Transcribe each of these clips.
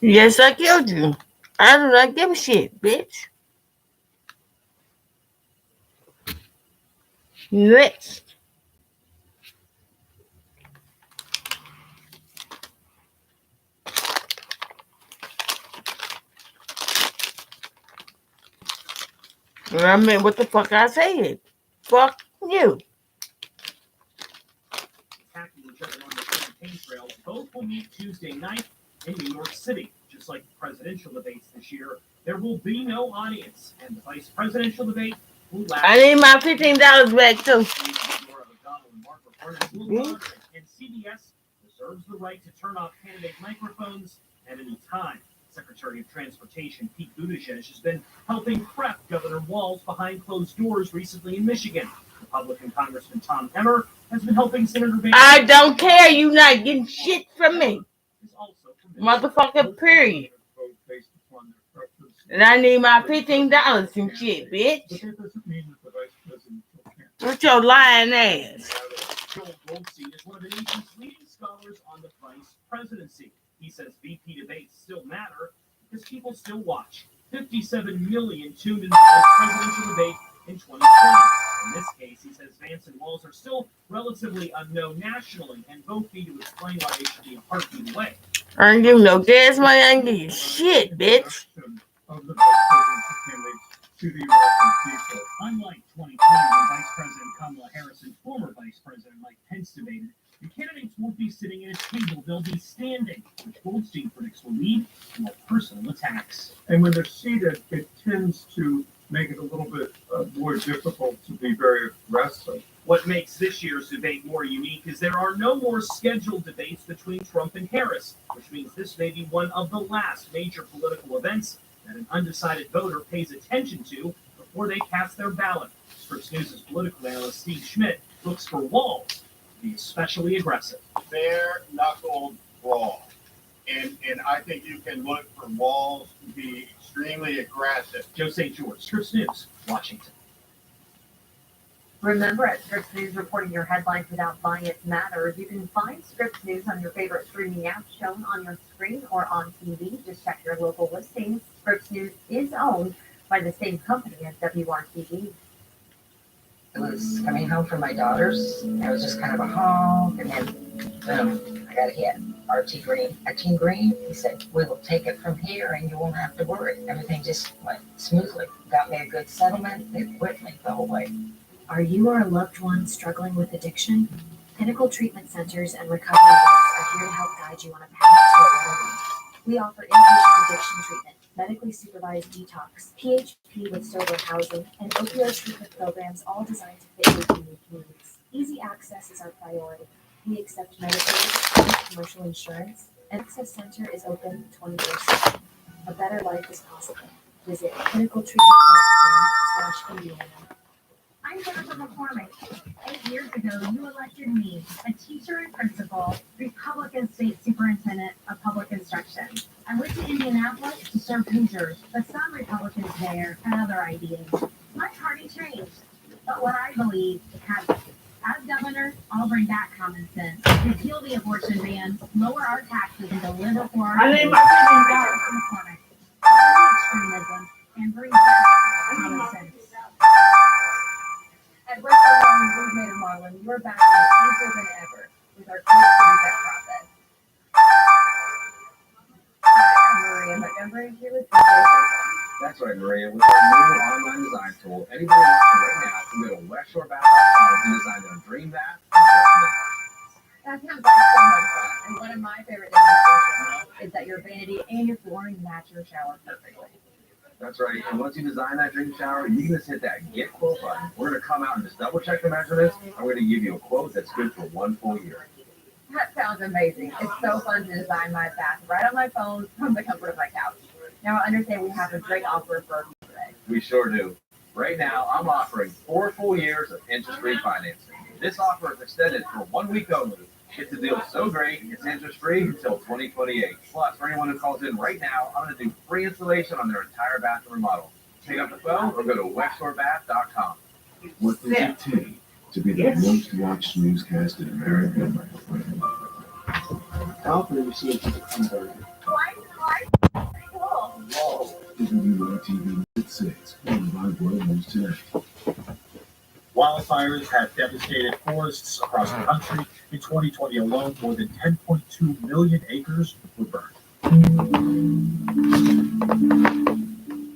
Yes, I killed you. I do not give a shit, bitch. Next. I mean, what the fuck I said? Fuck you. Attacking each other on the campaign trail. Both will meet Tuesday night in New York City. Just like the presidential debates this year, there will be no audience, and the vice presidential debate will last. I need my $15 back too. And CBS reserves the right to turn off candidate microphones at any time. Secretary of Transportation Pete Buttigieg has been helping prep Governor Walz behind closed doors recently in Michigan. Republican Congressman Tom Emmer has been helping Senator Van. I don't care. You not getting shit from me. Motherfucker, period. And I need my $15 and shit, bitch. With your lying ass. Joel Goldstein is one of the nation's leading scholars on the vice presidency. He says VP debates still matter because people still watch. 57 million tuned into the vice presidential debate in 2020. In this case, he says Vance and Walz are still relatively unknown nationally, and both need to explain why they should be a heartbeat away. I ain't give no gas money. I ain't give you shit, bitch. Of the vice presidential candidates to the American people. Unlike 2020, when Vice President Kamala Harris and former Vice President Mike Pence debated, the candidates won't be sitting at a table, they'll be standing, which Goldstein predicts will lead to more personal attacks. And when they're seated, it tends to make it a little bit more difficult to be very aggressive. What makes this year's debate more unique is there are no more scheduled debates between Trump and Harris, which means this may be one of the last major political events that an undecided voter pays attention to before they cast their ballot. Scripps News' political analyst Steve Schmidt looks for Walz to be especially aggressive. Bare-knuckled brawl. And I think you can look for Walz to be extremely aggressive. Joe St. George, Scripps News, Washington. Remember, at Scripps News, reporting your headlines without bias matters. You can find Scripps News on your favorite streaming apps shown on your screen or on TV. Just check your local listings. Scripps News is owned by the same company as WRTV. I was coming home from my daughter's. It was just kind of a honk, and then boom, I got a hit. RT Green, Team Green, he said, we will take it from here and you won't have to worry. Everything just went smoothly. Got me a good settlement. They quit me the whole way. Are you or a loved one struggling with addiction? Pinnacle Treatment Centers and recovery groups are here to help guide you on a path to a better life. We offer inpatient addiction treatment, medically supervised detox, PHP with sober housing, and opioid treatment programs, all designed to fit your unique needs. Easy access is our priority. We accept Medicaid and commercial insurance. Access Center is open 24/7. A better life is possible. Visit pinnacletreatment.com/Indiana. I'm Jennifer McCormick. 8 years ago, you elected me, a teacher and principal, Republican State Superintendent of Public Instruction. I went to Indianapolis to serve Hoosiers, but some Republicans there had other ideas. My party changed, but what I believe hasn't. As governor, I'll bring back common sense, repeal the abortion ban, lower our taxes, and deliver for our I need my McCormick. Lower extremism and bring back common sense. At Bristol Young Roommate Marlin, you're back safer than ever with our quick reset process. Hi, I'm Maria Montgomery here with DJ. That's right, Maria. With our new online design tool, anybody watching right now can go to westshorebath.com and design their dream bath. That sounds like so much fun. And one of my favorite things about is that your vanity and your flooring match your shower perfectly. That's right. And once you design that dream shower, you can just hit that get quote button. We're going to come out and just double check the measurements. And we're going to give you a quote that's good for 1 full year. That sounds amazing. It's so fun to design my bath right on my phone from the comfort of my couch. Now I understand we have a great offer for you today. We sure do. Right now, I'm offering 4 full years of interest-free financing. This offer is extended for 1 week only. Get the deal so great, it's interest-free until 2028. Plus, for anyone who calls in right now, I'm going to do free installation on their entire bathroom remodel. Pick up the phone or go to westshorebath.com. What does it take to be the most watched newscast in America? Confidence is a hamburger. Life WRTV at 6, followed by World News Tonight. Wildfires have devastated forests across the country. In 2020 alone, more than 10.2 million acres were burned.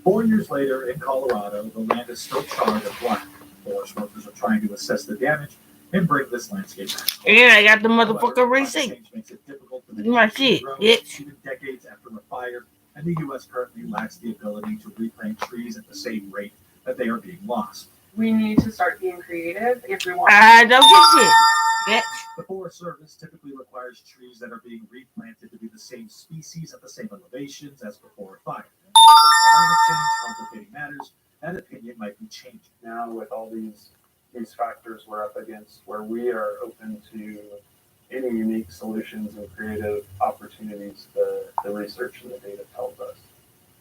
4 years later in Colorado, the land is still charred and black. Forest workers are trying to assess the damage and bring this landscape back. And I got the motherfucking However, receipt. climate change makes it difficult for the My trees to shit, grow, bitch. even decades after a fire, and the U.S. currently lacks the ability to replant trees at the same rate that they are being lost. We need to start being creative if we want. I don't get shit. Bitch. The Forest Service typically requires trees that are being replanted to be the same species at the same elevations as before a fire. With climate change complicating matters, that opinion might be changing. Now with all these factors we're up against, where we are open to any unique solutions and creative opportunities, the research and the data tells us.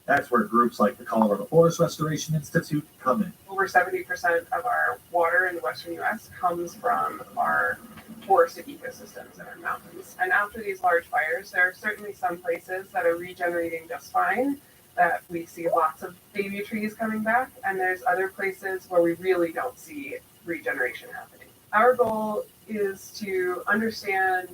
That's where groups like the Colorado Forest Restoration Institute come in. Over 70% of our water in the western U.S. comes from our forested ecosystems and our mountains. And after these large fires, there are certainly some places that are regenerating just fine, that we see lots of baby trees coming back, and there's other places where we really don't see regeneration happening. Our goal is to understand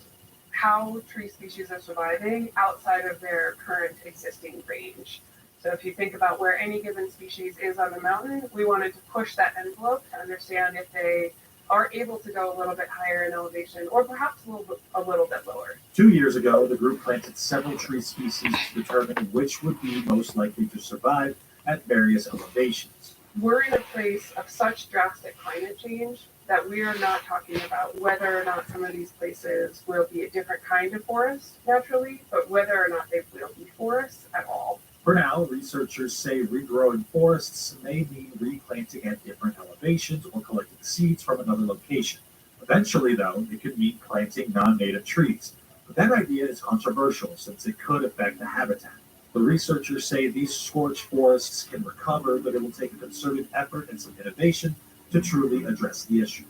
how tree species are surviving outside of their current existing range. So if you think about where any given species is on the mountain, we wanted to push that envelope to understand if they are able to go a little bit higher in elevation or perhaps a little bit lower. 2 years ago, the group planted several tree species to determine which would be most likely to survive at various elevations. We're in a place of such drastic climate change that we are not talking about whether or not some of these places will be a different kind of forest naturally, but whether or not they will be forests at all. For now, researchers say regrowing forests may mean replanting at different elevations or collecting seeds from another location. Eventually, though, it could mean planting non-native trees. But that idea is controversial since it could affect the habitat. The researchers say these scorched forests can recover, but it will take a concerted effort and some innovation to truly address the issue.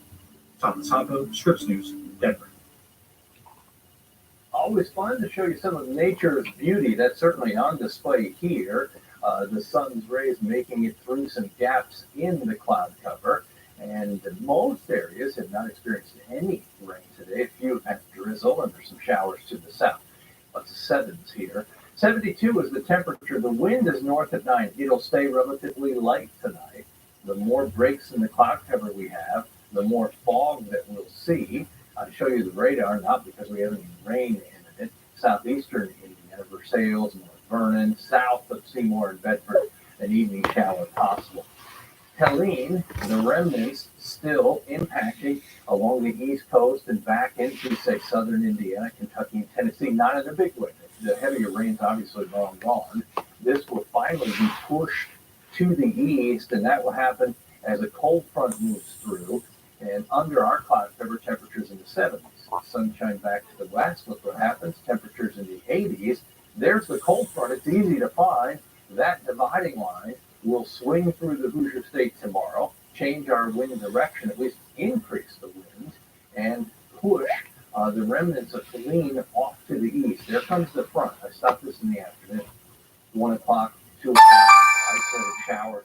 Thomas Hoppo, Scripps News, Denver. Always fun to show you some of nature's beauty. That's certainly on display here. The sun's rays making it through some gaps in the cloud cover. And most areas have not experienced any rain today. A few have drizzle, and there's some showers to the south. Lots of sevens here. 72 is the temperature. The wind is north at 9. It'll stay relatively light tonight. The more breaks in the cloud cover we have, the more fog that we'll see. I'll show you the radar, not because we have any rain in it. Southeastern Indiana, Versailles, North Vernon, south of Seymour and Bedford, an evening shower possible. Helene, the remnants still impacting along the east coast and back into, say, southern Indiana, Kentucky, and Tennessee, not in a big way. The heavier rain's obviously long gone. This will finally be pushed to the east, and that will happen as a cold front moves through. And under our cloud cover, temperatures in the 70s. Sunshine back to the west. Look what happens. Temperatures in the 80s. There's the cold front. It's easy to find. That dividing line will swing through the Hoosier State tomorrow, change our wind direction, at least increase the winds, and push the remnants of Helene off to the east. There comes the front. I stopped this in the afternoon. 1 o'clock, 2 o'clock, isolated showers.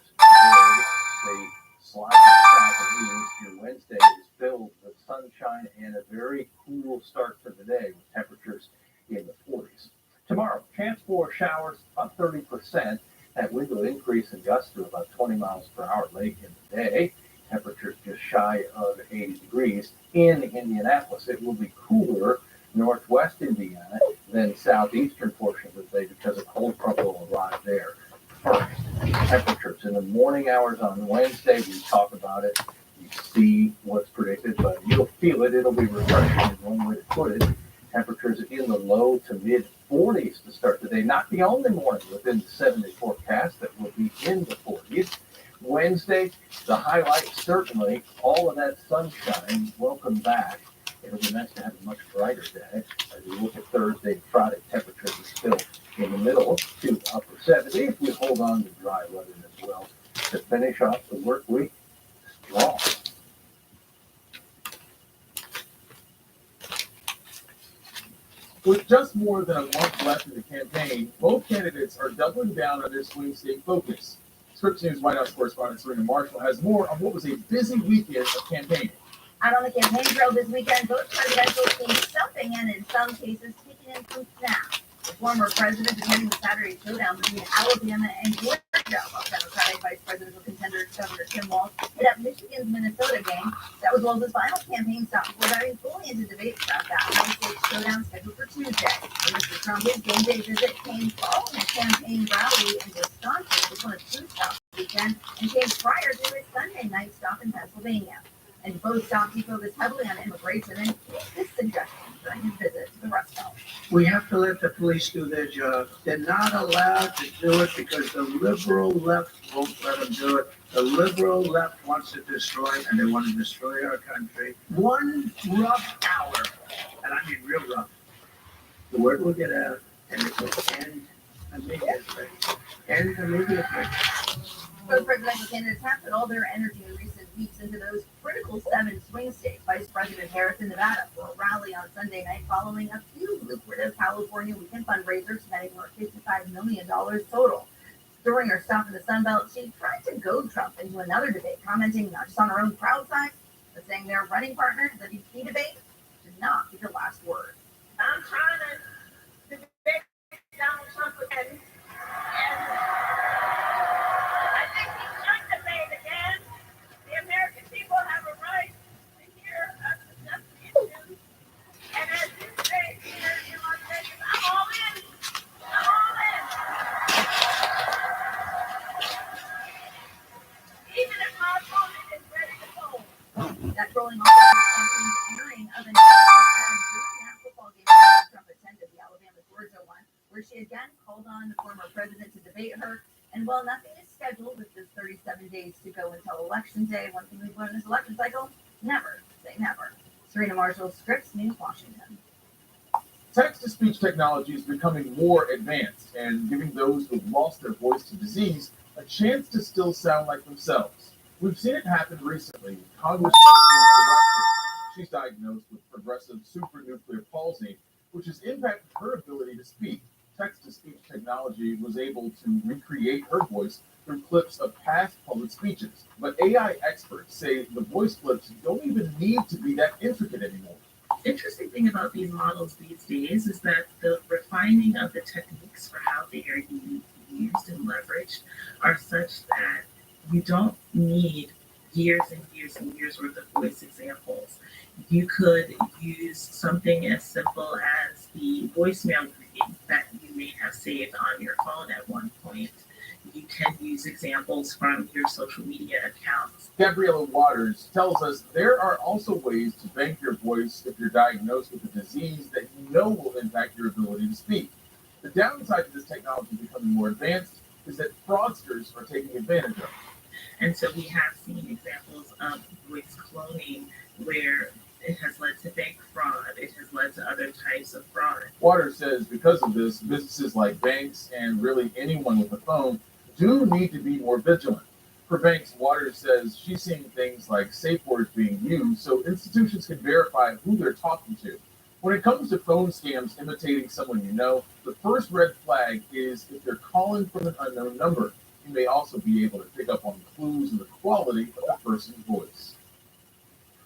They slide south and east. Your Wednesday is filled with sunshine and a very cool start to the day with temperatures in the 40s. Tomorrow, chance for showers about 30%. That wind will increase in gusts to about 20 miles per hour late in the day. Temperatures just shy of 80 degrees. In Indianapolis, it will be cooler northwest Indiana than southeastern portions of the day because a cold front will arrive there first. Temperatures in the morning hours on Wednesday, we talk about it. You see what's predicted, but you'll feel it. It'll be refreshing is one way to put it. Temperatures in the low to mid 40s to start the day. Not the only morning within the 7-day forecast that will be in the 40s. Wednesday, the highlight, certainly all of that sunshine. Welcome back. It'll be nice to have a much brighter day. As we look at Thursday and Friday, temperatures are still in the middle to upper 70s. We hold on to dry weather as well to finish off the work week strong. With just more than a month left in the campaign, both candidates are doubling down on their swing state focus. Scripps News White House correspondent Serena Marshall has more on what was a busy weekend of campaigning. Out on the campaign trail this weekend, both presidential teams stumping in some cases taking in some snaps. The former president attending the Saturday showdown between Alabama and Georgia, while Democratic Vice Presidential contender Governor Tim Walz hit up Michigan's Minnesota game. That was Walz's final campaign stop before diving fully into debate prep that Wednesday's showdown scheduled for Tuesday. And Mr. Trump's game day visit came following a campaign rally in Wisconsin, which was one of two stops this weekend, and came prior to his Sunday night stop in Pennsylvania. And both stops he focused heavily on immigration and this suggestion during his visit to the Rust Belt. We have to let the police do their job. They're not allowed to do it because the liberal left won't let them do it. The liberal left wants to destroy, and they want to destroy our country. One rough hour, and I mean real rough, the word will get out, and it will end immediately. End immediately. Both presidential candidates have put all their energy in recent weeks into those critical 7 swing states. Vice President Harris in Nevada for a rally on Sunday night following a few lucrative California weekend fundraisers netting more $55 million total. During her stop in the Sun Belt, she tried to goad Trump into another debate, commenting not just on her own crowd size, but saying their running partner, the VP debate, should not be the last word. I'm trying to debate Donald Trump again. That rolling off the airing of an football game Trump attended, the Alabama-Georgia one, where she again called on the former president to debate her. And while nothing is scheduled with just 37 days to go until Election Day, one thing we've learned in this election cycle, never say never. Serena Marshall, Scripps News, Washington. Text-to-speech technology is becoming more advanced and giving those who've lost their voice to disease a chance to still sound like themselves. We've seen it happen recently. Congresswoman Jennifer Wexler, she's diagnosed with progressive supranuclear palsy, which has impacted her ability to speak. Text-to-speech technology was able to recreate her voice through clips of past public speeches. But AI experts say the voice clips don't even need to be that intricate anymore. Interesting thing about these models these days is that the refining of the techniques for how they are used and leveraged are such that you don't need years and years and years worth of voice examples. You could use something as simple as the voicemail greeting that you may have saved on your phone at one point. You can use examples from your social media accounts. Gabriella Waters tells us there are also ways to bank your voice if you're diagnosed with a disease that you know will impact your ability to speak. The downside to this technology becoming more advanced is that fraudsters are taking advantage of it. And so we have seen examples of voice cloning where it has led to bank fraud. It has led to other types of fraud. Waters says because of this, businesses like banks and really anyone with a phone do need to be more vigilant. For banks, Waters says she's seeing things like safe words being used so institutions can verify who they're talking to. When it comes to phone scams imitating someone you know, the first red flag is if they're calling from an unknown number. You may also be able to pick up on clues in the quality of the person's voice.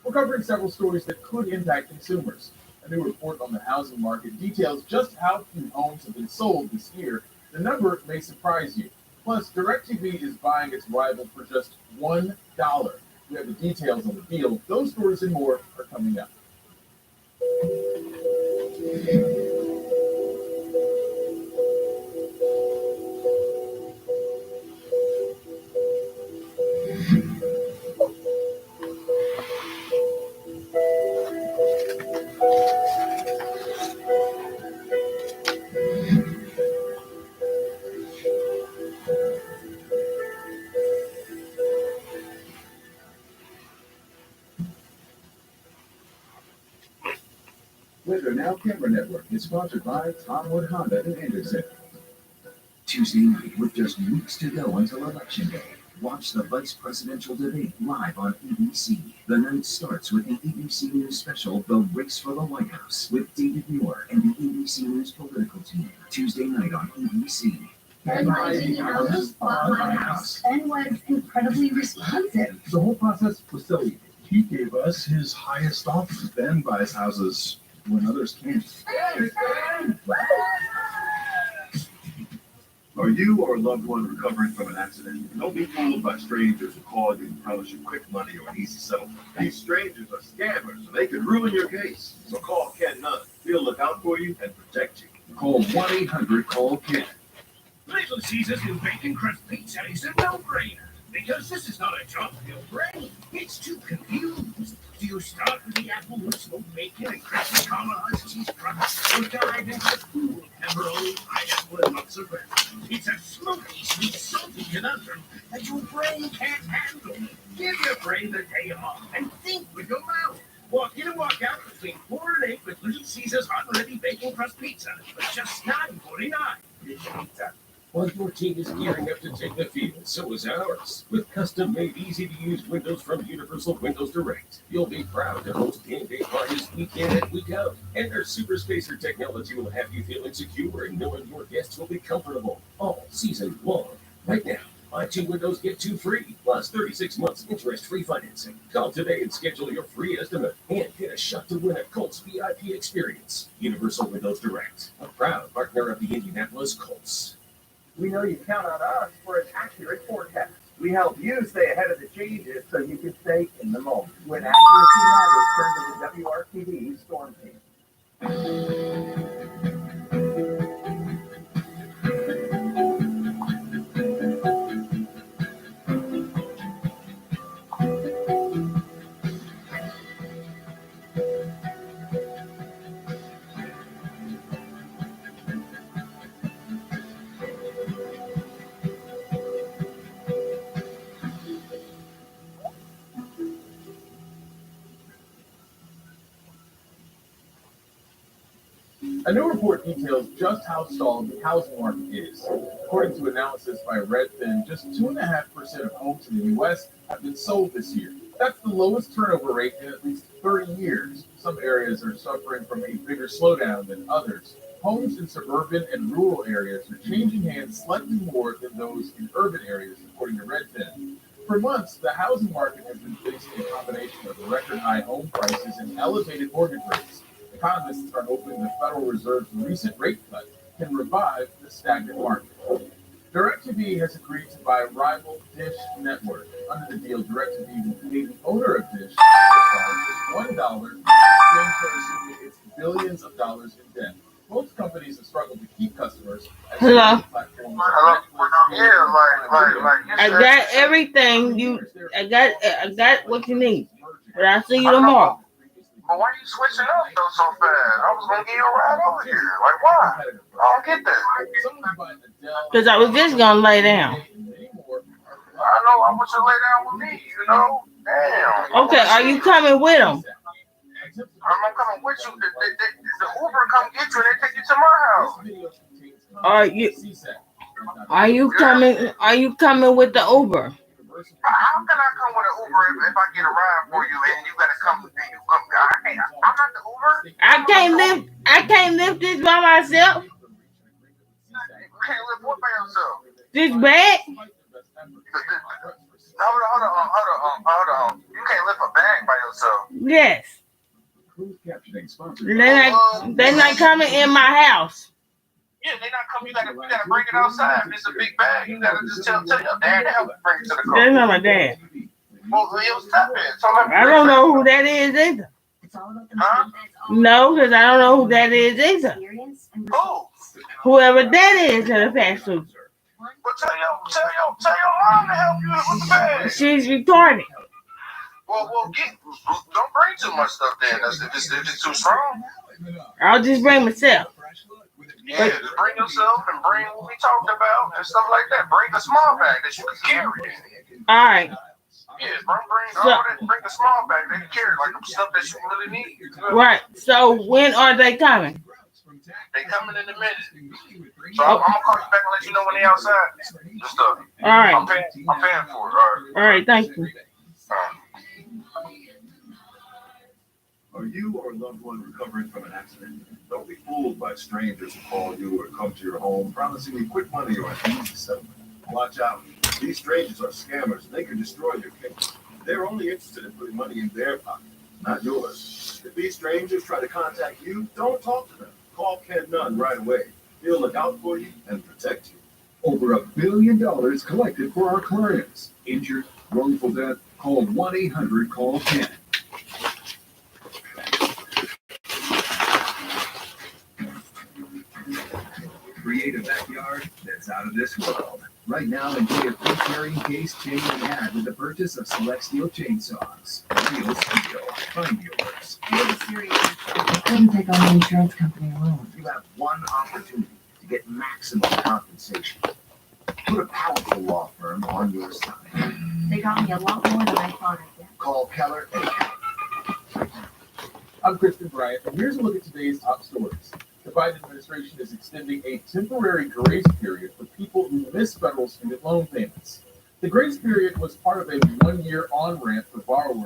We're covering several stories that could impact consumers. A new report on the housing market details just how few homes have been sold this year. The number may surprise you. Plus, DirecTV is buying its rival for just $1. We have the details on the deal. Those stories and more are coming up. Weather Now Camera Network is sponsored by Tom Wood Honda in Anderson. Tuesday night, with just weeks to go until Election Day, watch the vice presidential debate live on ABC. The night starts with the ABC News special, The Race for the White House, with David Muir and the ABC ABC News political team, Tuesday night on ABC. Organizing the House bought my house and was incredibly responsive. The whole process was so easy. He gave us his highest offer. Ben buys houses when others can't. Are you or a loved one recovering from an accident? Don't be fooled by strangers who call you and promise you quick money or an easy settlement. These strangers are scammers and they could ruin your case. So call Ken Nunn. He'll look out for you and protect you. Call 1-800-CALL-KEN. Little Caesar's new bacon crust pizza is a no-brainer. Because this is not a job for your brain. It's too confused. Do you start with the apple with smoked bacon and crazy caramelized cheese crust, or dive into the cool pepperoni, pineapple, and mozzarella? It's a smoky, sweet, salty conundrum that your brain can't handle. Give your brain the day off and think with your mouth. Walk in and walk out between 4 and 8 with Little Caesar's hot and ready bacon crust pizza for just $9.49. Pizza. While your team is gearing up to take the field, so is ours. With custom-made, easy-to-use windows from Universal Windows Direct, you'll be proud to host game day parties week in and week out. And their Super Spacer technology will have you feeling secure and knowing your guests will be comfortable all season long. Right now, buy 2 windows, get 2 free, plus 36 months interest-free financing. Call today and schedule your free estimate and get a shot to win a Colts VIP experience. Universal Windows Direct, a proud partner of the Indianapolis Colts. We know you count on us for an accurate forecast. We help you stay ahead of the changes so you can stay in the moment. When accuracy matters, turn to the WRTV Storm Team. A new report details just how stalled the housing market is. According to analysis by Redfin, just 2.5% of homes in the U.S. have been sold this year. That's the lowest turnover rate in at least 30 years. Some areas are suffering from a bigger slowdown than others. Homes in suburban and rural areas are changing hands slightly more than those in urban areas, according to Redfin. For months, the housing market has been facing a combination of record high home prices and elevated mortgage rates. Economists are hoping the Federal Reserve's recent rate cut can revive the stagnant market. DirecTV has agreed to buy rival Dish Network. Under the deal, DirecTV will pay the owner of Dish $1 in exchange for assuming its billions of dollars in debt. Most companies have struggled to keep customers. Hello. Yeah, I got everything I got what you need. But I'll see you tomorrow. But why are you switching up though so fast? I was gonna give you a ride over here. Like why? I don't get that. Because I was just gonna lay down. I know I want you to lay down with me, you know? Damn. Okay, are you coming with them? I'm coming with you. The Uber come get you and they take you to my house. Are you coming with the Uber? How can I come with an Uber if I get a ride for you and you gotta come with me? I'm not the Uber. I can't lift this by myself. You can't lift what by yourself? This bag? Hold on. You can't lift a bag by yourself. Yes. They're not coming in my house. Yeah, they not coming. You gotta bring it outside. It's a big bag. You gotta just tell your dad to help you bring it to the car. That's not my dad. Well, it was tough. I don't know who that is either. Huh? No, because I don't know who that is either. Who? Whoever that is in the fast food. Well, tell your mom to help you with the bag. She's retarded. Well, don't bring too much stuff then. If it's too strong. I'll just bring myself. Yeah, just bring yourself and bring what we talked about and stuff like that. Bring a small bag that you can carry. All right. Yeah, bring a small bag that you can carry, like stuff that you really need. Right. So when are they coming? They coming in a minute. So I'm gonna call you back and let you know when they outside. The stuff. All right. I'm paying for it. All right. Thank you. Are you or a loved one recovering from an accident? Don't be fooled by by strangers who call you or come to your home promising you quick money or an easy settlement. Watch out. These strangers are scammers and they can destroy your case. They're only interested in putting money in their pocket, not yours. If these strangers try to contact you, don't talk to them. Call Ken Nunn right away. He'll look out for you and protect you. Over $1 billion collected for our clients. Injured, wrongful death, call 1-800-CALL-KEN. Create a backyard that's out of this world. Right now, enjoy a free carrying case, chain, and ad with the purchase of select steel chainsaws. Real steel. Find yours. I couldn't take on the insurance company alone. You have one opportunity to get maximum compensation. Put a powerful law firm on your side. They got me a lot more than I thought I'd get. Call Keller and Keller. I'm Kristen Bryant, and here's a look at today's top stories. The Biden administration is extending a temporary grace period for people who miss federal student loan payments. The grace period was part of a one-year on-ramp for borrowers